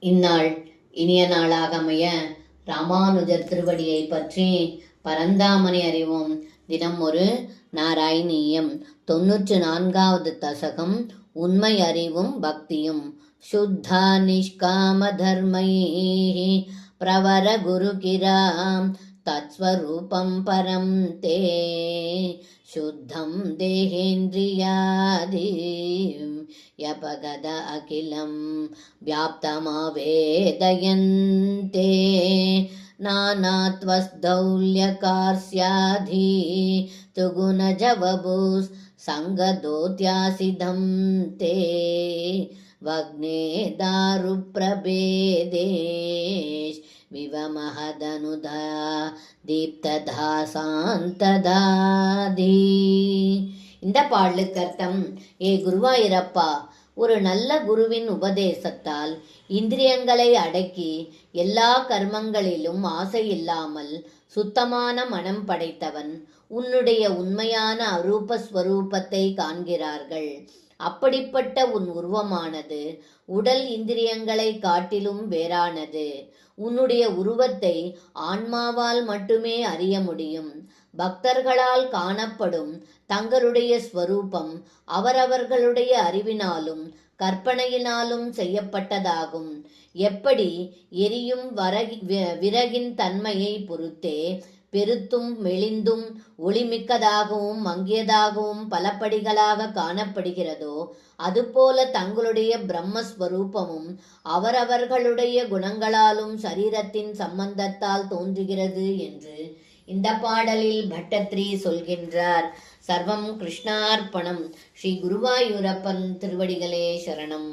இந்நாள் இனிய நாளாக அமைய ராமானுஜர் திருவடியை பற்றி பரந்தாமனை அறிவோம். தினம் ஒரு நாராயணீயம். 94வது தசகம். உண்மை அறிவும் பக்தியும். சுத்தா நிஷ்காம தர்மைஹி பிரவர குருகிராம் தத்ஸ்வரூபம் பரம் தே சுத்தம் தேஹேந்திரியாதி யபகத அகிலம் व्याप्तमावेदयन्ते नानात्वस्दौल्यकार्स्याधि तुगुणजवबुस् सङ्गदोत्यासिधं ते वग्ने दारुप्रभेदेश विवमहदनुधा दीप्तदासान्तदाதி. இந்த பாடலுக்கு அர்த்தம்: ஏ குருவாயூரப்பா, ஒரு நல்ல குருவின் உபதேசத்தால் இந்திரியங்களை அடக்கி எல்லா கர்மங்களிலும் ஆசை இல்லாமல் சுத்தமான மனம் படைத்தவன் உன்னுடைய உண்மையான அரூப ஸ்வரூபத்தை காண்கிறார்கள். அப்படிப்பட்ட உன் உருவமானது உடல் இந்திரியங்களை காட்டிலும் வேறானது. உன்னுடைய உருவத்தை ஆன்மாவால் மட்டுமே அறிய முடியும். பக்தர்களால் காணப்படும் தங்களுடைய ஸ்வரூபம் அவரவர்களுடைய அறிவினாலும் கற்பனையினாலும் செய்யப்பட்டதாகும். எப்படி எரியும் விறகின் தன்மையை பொறுத்தே பெருத்தும் மெலிந்தும் ஒளிமிக்கதாகவும் மங்கியதாகவும் பலப்படிகளாக காணப்படுகிறதோ, அதுபோல தங்களுடைய பிரம்மஸ்வரூபமும் அவரவர்களுடைய குணங்களாலும் சரீரத்தின் சம்பந்தத்தால் தோன்றுகிறது என்று இந்த பாடலில் பட்டத்ரி சொல்கின்றார். சர்வம் கிருஷ்ணார்ப்பணம். ஸ்ரீ குருவாயூரப்பன் திருவடிகளே சரணம்.